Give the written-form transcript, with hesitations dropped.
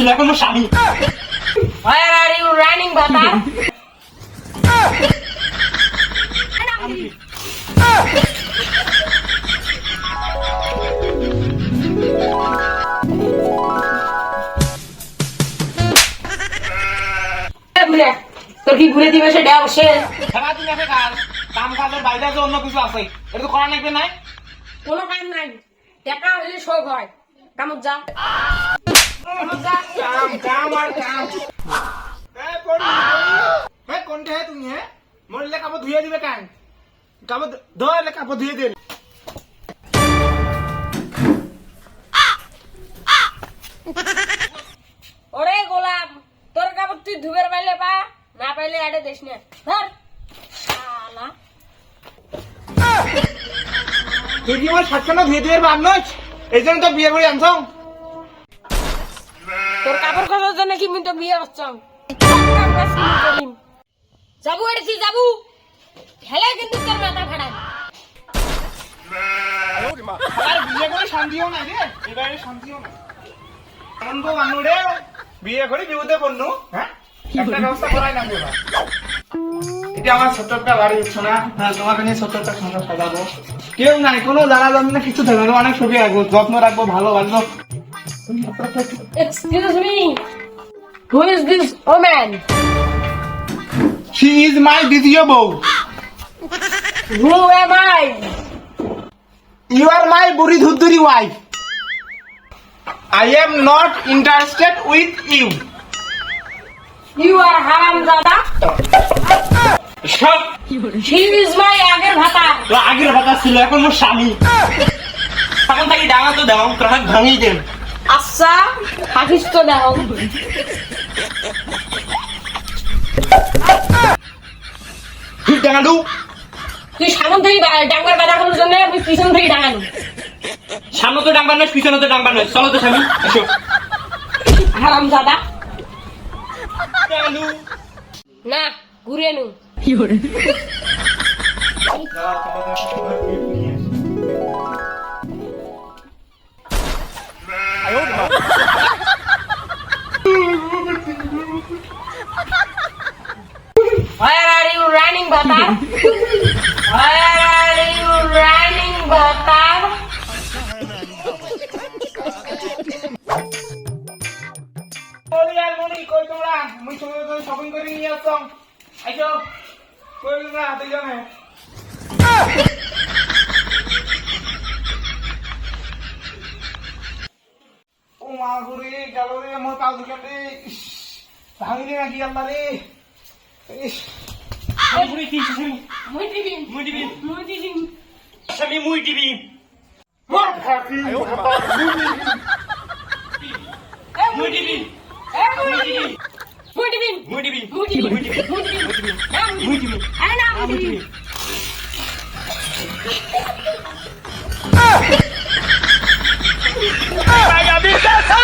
ছিল এখন মোর স্বামী। Where are you running, Bata? তোর কি ঘুরে দিবে সে দেওয়া শেষ? সারাদিন এসে কাজ কাম কাজের বাইরে আছে অন্য কিছু আছে, এটা তো করা নাকি নাই? কোনো কাম নাই, টাকা হইলে শোক হয়। কামত যা, কামত যা। কাম কাম আর কাম। কোনটা হে তুমি? হ্যাঁ মরলে কাপড় ধুয়ে দিবে কান, কাপড় ধরলে কাপড় ধুয়ে দিন। ওরে গোলাম, তোর কাপড় তুই ধুবের পাইলে পা, না পাইলে আড়ে দেশ না। ধর শালা, তুই কি আমার সাতখানা ধুয়ে ধুয়ে বান্নস, এই জন্য তো বিয়ে করে আনছ। তোর কাপড় কাচার জন্য কি মুই তো বিয়ে করছাম? যাবু এড়েছি যাবু, খেলে কিন্তু তোর মাথা ফাটাই। আর বিয়ে করে শান্তিও নাই রে, এবারে শান্তিও নাই। এমন তো মানুষ রে, বিয়ে করে বিপদে পড়নু। হ্যাঁ একটা ব্যবস্থা করাই না এবার। এটা আমার ছোট্ট একটা বাড়ি, হচ্ছে না? হ্যাঁ তোমাকে নিয়ে ছোট্ট একটা সংসার সাজাবো। কেউ নাই, কোনো জানা জানি না, কিছু থাকবে না, অনেক ছবি রাখবো, যত্ন রাখবো, ভালোবাসবো। Excuse me, who is this woman? She is my দ্বিতীয় বউ। Who am I? You are my বুড়ি ধুরধুরি wife. I am not interested with you. You are haramzada. সব She is my আগের ভাতা। আগের কথা ছিল, এখন মোর স্বামী। তখন তাকে ডাঙা তো দাও, তোর হাত ভাঙিয়ে দেন। আচ্ছা হাফিজ তো দেখো, ঠিক ডাঙালু। তুই সামন থেকে ডাঙ্গার বাধা করার জন্য আমি পিছন থেকে ডাঙালু। সামনে তো ডাঙ্গার নয়, পিছনে তো ডাঙ্গার নয়, চলো তো স্বামী এসো। হারামজাদা ডাঙালু। না ঘুরে নু। Where are you running, Bata? Where are you running, Bata? বলি আর মনি কই তোমরা? মুই সবাই তো শপিং করে নিয়ে আসলাম। আইসো কই তোমরা হাতে জানে? ও মা গুরি গেল রে, মোর পাও দুখান রে, ভাঙিলে নাকি আল্লাহ রে। ইস গুরি কি স্বামী? মুই দিবি, মুই দিবি, মুই দিবি। স্বামী মুই দিবি। মোর খাতি মুই দিবি, মুই দিবি, মুই দিবি, মুই দিবি, মুই দিবি, মুই দিবি, মুই দিবি, মুই দিবি। আরে না মুই দিবি। Vaya, mi casa,